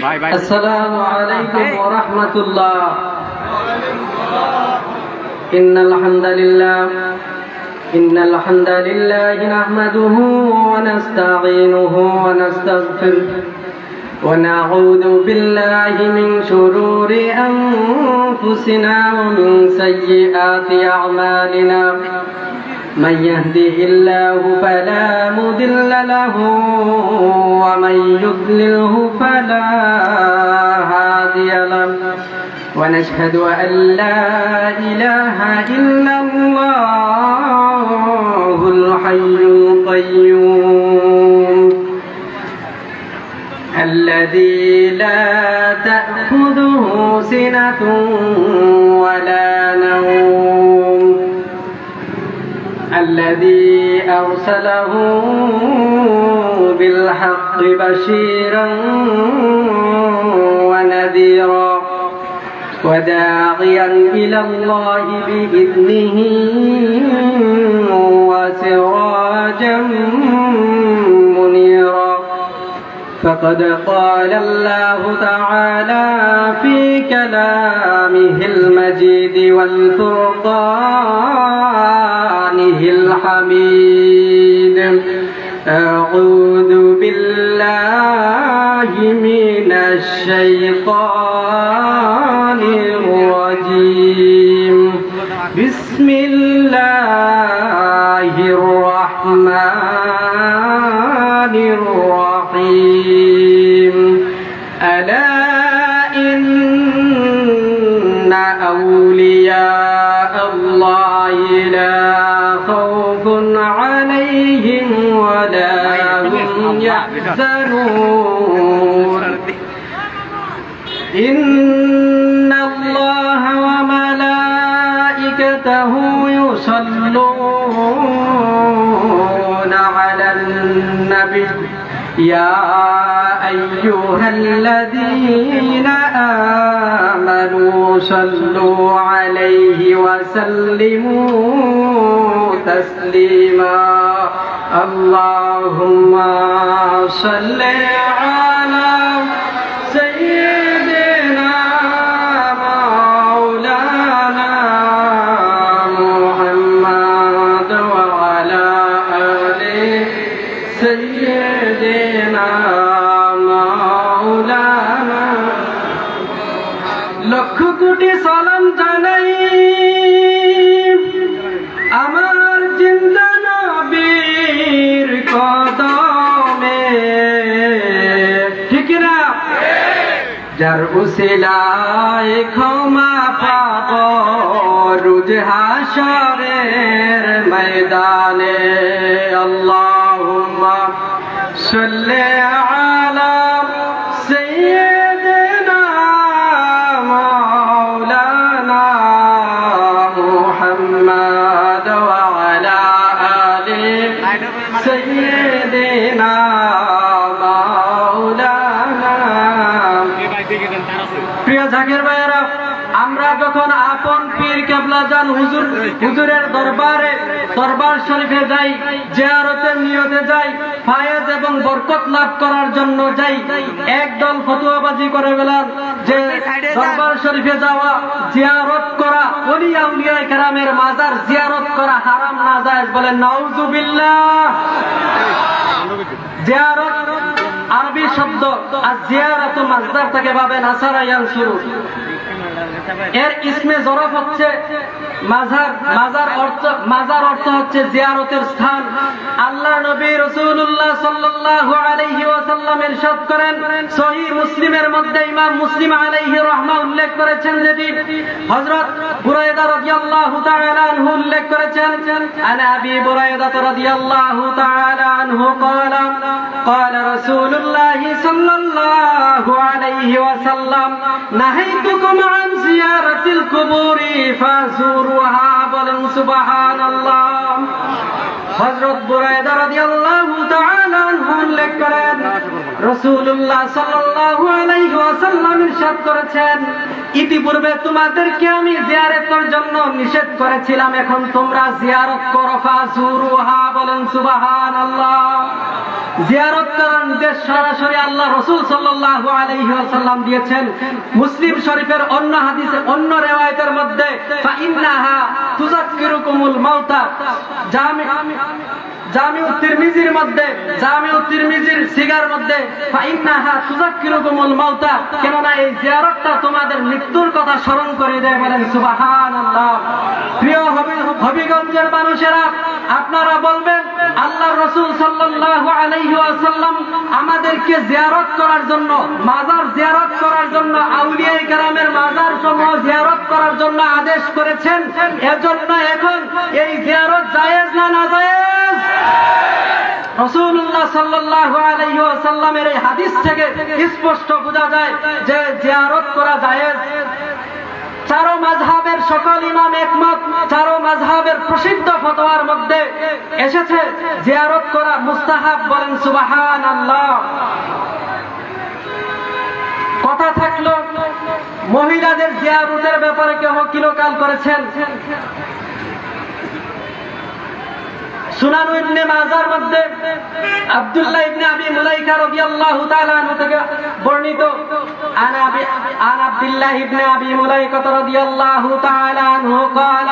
আসসালামু আলাইকুম ওয়া রাহমাতুল্লাহ। ইন্নাল হামদালিল্লাহ নাহমাদুহু ওয়া নাস্তাঈনুহু ওয়া নাস্তাগফিরুহ ওয়া নাউযু বিল্লাহি মিন শুরুরি আনফুসিনা ওয়া মিন সাইয়্যাতি আ'মালিনা। من يهده الله فلا مضل له ومن يضلله فلا هادي له ونشهد أن لا إله إلا الله الحي القيوم الذي لا تأخذه سنة ولا نوم الذي أرسله بالحق بشيرا ونذيرا وداعيا إلى الله بإذنه وسراجا منيرا فقد قال الله تعالى في كلامه المجيد والفرقانه الحميد أعوذ بالله من الشيطان الرجيم بسم الله الرحمن الرحيم ألا إن أولياء الله لا خوف عليهم ولا هم يحزنون إن الله وملائكته يصلون على النبي يا أيها الذين آمنوا صلوا عليه وسلموا تسليما اللهم صل على سيدنا مولانا محمد وعلى آل سيدنا مولانا লক্ষ কোটি সালাম জানাই আমার জিন্দা নবীর কদমে, ঠিক না? যার উসিলায় ক্ষমা পাব রোজ হাশরের ময়দানে। আল্লাহুম্মা সাল্লি আলা সাইয়্যিদিনা মাওলানা মুহাম্মদ ওয়া আলা আলি সাইয়্যিদিনা মাওলানা। প্রিয় জাকির ভাইয়েরা, আমরা যখন আপন পীর কেবলা জান হুজুরের দরবার শরীফে যাই, জিয়ারতের নিয়তে যাই, ফায়েজ এবং বরকত লাভ করার জন্য যাই, একদল ফতোয়াবাজি করে বলেন যে দরবার শরীফে যাওয়া, জিয়ারত করা, ওলি আউলিয়া কেরামের মাজার জিয়ারত করা হারাম না জায়েজ। বলেন নাউজুবিল্লাহ। জিয়ারত আরবি শব্দ, আর জিয়ারাতু মাসদার থেকে পাবেন আসারা ইয়ানসুরু। এর ইসমে জরফ হচ্ছে মাজার। মাজার অর্থ হচ্ছে জিয়ারতের স্থান। আল্লাহ নবী রাসূলুল্লাহ সাল্লাল্লাহু আলাইহি ওয়াসাল্লাম ইরশাদ করেন, সহিহ মুসলিমের মধ্যে ইমাম মুসলিম আলাইহি রাহমা উল্লেখ করেছেন, যেটি হযরত বুরায়দা রাদিয়াল্লাহু তাআলা আনহু উল্লেখ করেছেন। আন আবি বুরায়দা রাদিয়াল্লাহু তাআলা আনহু ক্বালা ক্বালা রাসূলুল্লাহ সাল্লাল্লাহু আলাইহি ওয়াসাল্লাম নাহাইতুকুম আন জিয়ারাতিল কুবুরি ফাযুরুহা। বলেন সুবহানাল্লাহ। হযরত বুরায়দা রাদিয়াল্লাহু তাআলা আনহু উল্লেখ করেন, রাসূলুল্লাহ সাল্লাল্লাহু আলাইহি ওয়াসাল্লাম ইরশাদ করেছেন, ইতিপূর্বে তোমাদেরকে আমি জিয়ারতের জন্য নিষেধ করেছিলাম, এখন তোমরা জিয়ারত করো। ফাযুরুহা। বলেন সুবহানাল্লাহ। জিয়ারত করার নির্দেশ সরাসরি আল্লাহ রাসূল সাল্লাল্লাহু আলাইহি ওয়াসাল্লাম দিয়েছেন। মুসলিম শরীফের অন্য হাদিসে অন্য রিওয়ায়াতের মধ্যে ফাইন্নাহা তুযাক্কিরুকুমুল মাউতা, জামিউ তিরমিজির মধ্যে, জামিউ তিরমিজির সিগার মধ্যে ফাইন্নাহা তুযাক্কিরুকুমুল মাউতা, কেননা এই জিয়ারতটা তোমাদের মৃত্যুর কথা স্মরণ করে দেয়। বলেন সুবহানাল্লাহ। প্রিয় হবিগঞ্জের মানুষেরা, আপনারা বলবেন আল্লাহর রাসূল সাল্লাল্লাহু আলাইহি ওয়াসাল্লাম আমাদেরকে জিয়ারত করার জন্য, মাজার জিয়ারত করার জন্য, আউলিয়ায়ে কেরামের মাজার সমূহ জিয়ারত করার জন্য আদেশ করেছেন। এজন্য এখন এই জিয়ারত জায়েজ না নাজায়েজ? রাসূলুল্লাহ সাল্লাল্লাহু আলাইহি ওয়াসাল্লামের এই হাদিস থেকে স্পষ্ট বোঝা যায় যে জিয়ারত করা জায়েজ। চারো মাযহাবের সকল ইমাম একমত, চারো মাযহাবের প্রসিদ্ধ ফতোয়ার মধ্যে এসেছে জিয়ারত করা মুস্তাহাব। বলেন সুবহানাল্লাহ। কথা থাকলো মহিলাদের জিয়ারতের ব্যাপারে কেউ কিলোকাল করেছেন। সুনান ইবনে মাজার মধ্যে আব্দুল্লাহ ইবনে আবি মুলাইকা রাদিয়াল্লাহু তাআলা আনহু থেকে বর্ণিত, আন আব্দুল্লাহ ইবনে আবি মুলাইকা রাদিয়াল্লাহু তাআলা আনহু قال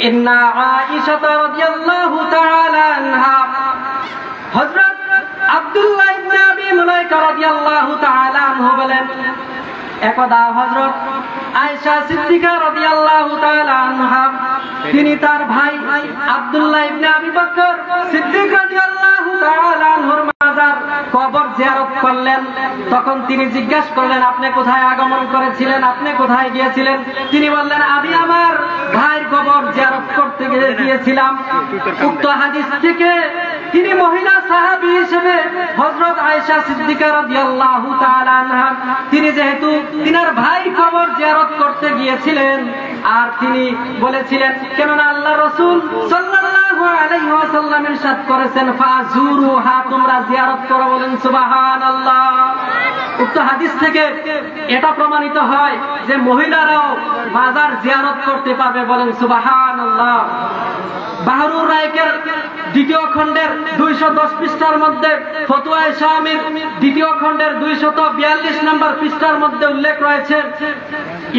ان عائشة রাদিয়াল্লাহু তাআলা আনহা, হযরত আব্দুল্লাহ ইবনে আবি মুলাইকা রাদিয়াল্লাহু তাআলা আনহু বলেন, একদা হযরত আয়েশা সিদ্দিকা রাদিয়াল্লাহু তাআলা আনহা তিনি তার ভাই আব্দুল্লাহ ইবনে আবি বকর সিদ্দিক রাদিয়াল্লাহু তাআলা আনহুর মাজার কবর জিয়ারত করলেন। তখন তিনি জিজ্ঞাসা করলেন, আপনি কোথায় আগমন করেছিলেন, আপনি কোথায় গিয়েছিলেন? তিনি বললেন, আমি আমার ভাইয়ের কবর জিয়ারত করতে গিয়েছিলাম। উক্ত হাদিস থেকে তিনি মহিলা সাহাবী হিসেবে হযরত আয়েশা সিদ্দিকা রাদিয়াল্লাহু তাআলা আনহা, তিনি যেহেতু তিনার ভাই কবর জিয়ারত করতে গিয়েছিলেন আর তিনি বলেছিলেন, কেননা আল্লাহ রাসূল সাল্লাল্লাহু আলাইহি ওয়াসাল্লাম ইরশাদ করেছেন ফাজুরুহা, তোমরা জিয়ারত করো। বলেন সুবহানাল্লাহ। উক্ত হাদিস থেকে এটা প্রমাণিত হয় যে মহিলারাও মাজার জিয়ারত করতে পারবে। বলেন সুবহানাল্লাহ। বাহরুর রায়কের দ্বিতীয় খণ্ডের 210 পৃষ্ঠার মধ্যে, ফতোয়ায়ে শামির দ্বিতীয় খণ্ডের 242 নম্বর পৃষ্ঠার মধ্যে উল্লেখ রয়েছে,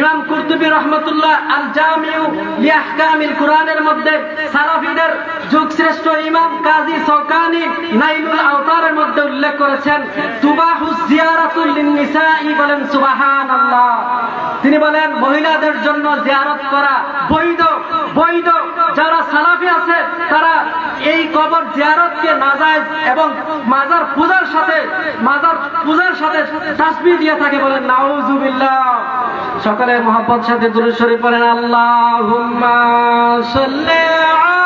ইমাম কুরতুবী রাহমাতুল্লাহ আল জামিউ লিআহকামিল কুরআনের মধ্যে সালাফিদের যুগশ্রেষ্ঠ ইমাম কাজী শওকানি নাইলুল আওতারের মধ্যে উল্লেখ করেছেন তুবাহুজ জিয়ারাতুল লিন-নিসাই। বলেন সুবহানাল্লাহ। তিনি বলেন মহিলাদের জন্য জিয়ারত করা বৈধ। বৈধ যারা সালাফি আছে তারা এই কবর জিয়ারতকে নাজায়েজ এবং মাজার পূজার সাথে তাসবিহ দিয়ে থাকে। বলেন নাউযুবিল্লাহ। সকলে মুহাব্বত সাথে দুরূদ শরীফ পড়েন, আল্লাহুম্মা সাল্লি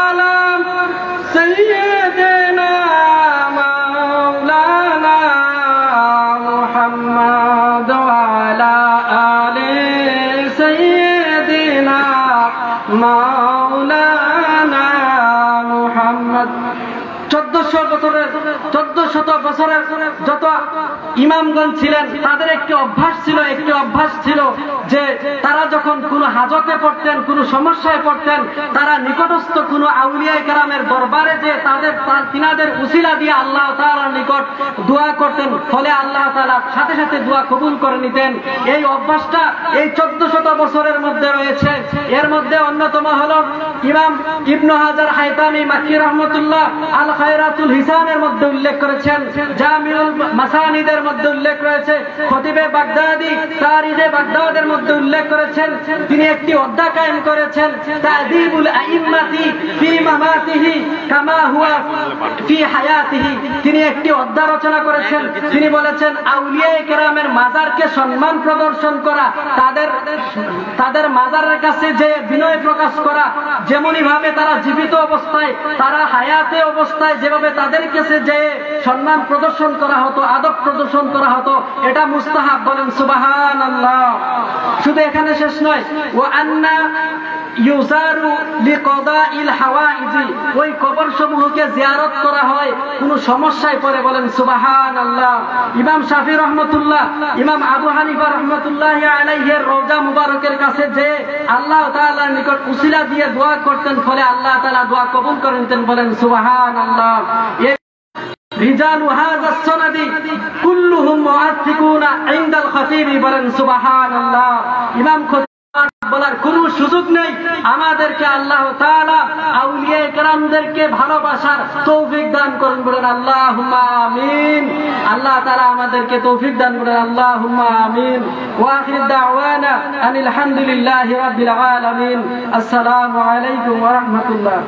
আলা সাইয়্যিদিনা মাওলানা মুহাম্মাদ ওয়া আলা আলি সাইয়্যিদিনা মাওলানা মুহাম্মদ। 1400 বছরের যত ইমামগণ ছিলেন তাদের একটি অভ্যাস ছিল যে তারা যখন কোনো হাজতে পড়তেন, কোনো সমস্যায় পড়তেন, তারা নিকটস্থ কোনো আউলিয়ায়ে কেরামের দরবারে যে তিনাদের উসিলা দিয়ে আল্লাহ তাআলার নিকট দোয়া করতেন, ফলে আল্লাহ তাআলা সাথে সাথে দোয়া কবুল করে নিতেন। এই অভ্যাসটা এই 1400 বছরের মধ্যে রয়েছে। এর মধ্যে অন্যতম হলো ইমাম ইবনে হাজার হাইতামি মাক্কি রাহমাতুল্লাহ আল খায়রাতুল হিসানের মধ্যে উল্লেখ করেছেন, জামিউল মাসানিদের মধ্যে উল্লেখ রয়েছে, খতিবে বাগদাদি তারিখে বাগদাদের মধ্যে উল্লেখ করেছেন। তিনি একটি অধ্যায় কায়েম করেছেন তা'দীবুল আইম্মাতি ফি মামাতিহি কামা হুয়া ফি হায়াতিহি। তিনি একটি অধ্যায় রচনা করেছেন। তিনি বলেছেন আউলিয়ায়ে কেরামের মাজারকে সম্মান প্রদর্শন করা, তাদের মাজারের কাছে যে বিনয় প্রকাশ করা, যেমনি ভাবে তারা জীবিত অবস্থায়, তারা হায়াতে অবস্থায় যেভাবে তাদের কাছে যে সম্মান প্রদর্শন করা হতো, আদব প্রদর্শন করা হতো, এটা মুস্তাহাব। বলেন সুবহানাল্লাহ। শুধু এখানে শেষ নয়, ওয়া আন্না ইউজারু লিকাদাইল হাওয়াইজি, ওই কবরসমূহকে জিয়ারত করা হয় কোন সমস্যায় পড়ে, বলেন সুবহানাল্লাহ। ইমাম শাফি রহমাতুল্লাহ, ইমাম আবু হানিফা রাহমাতুল্লাহি আলাইহির রওজা মুবারকের কাছে যে আল্লাহ তাআলার নিকট উসিলা দিয়ে দোয়া করতেন, ফলে আল্লাহ তাআলা দোয়া কবুল করে নিতেন, বলেন সুবহানাল্লাহ। রিজালু হাযা সনদি কুল্লুহুম মুআত্তিকুনা ইনদাল খতীবি, বলেন সুবহানাল্লাহ। ইমাম বলার কোনো সুযোগ নেই। আমাদেরকে আল্লাহ তাআলা আউলিয়া কেরামদেরকে ভালোবাসার তৌফিক দান করুন, বলেন আল্লাহুম্মা আমিন। আল্লাহ তাআলা আমাদেরকে তৌফিক দান করেন, আল্লাহুম্মা আমিন। ওয়া আখির দাওয়ানা আনিল হামদুলিল্লাহি রাব্বিল আলামিন। আসসালামু আলাইকুম ওয়া রাহমাতুল্লাহ।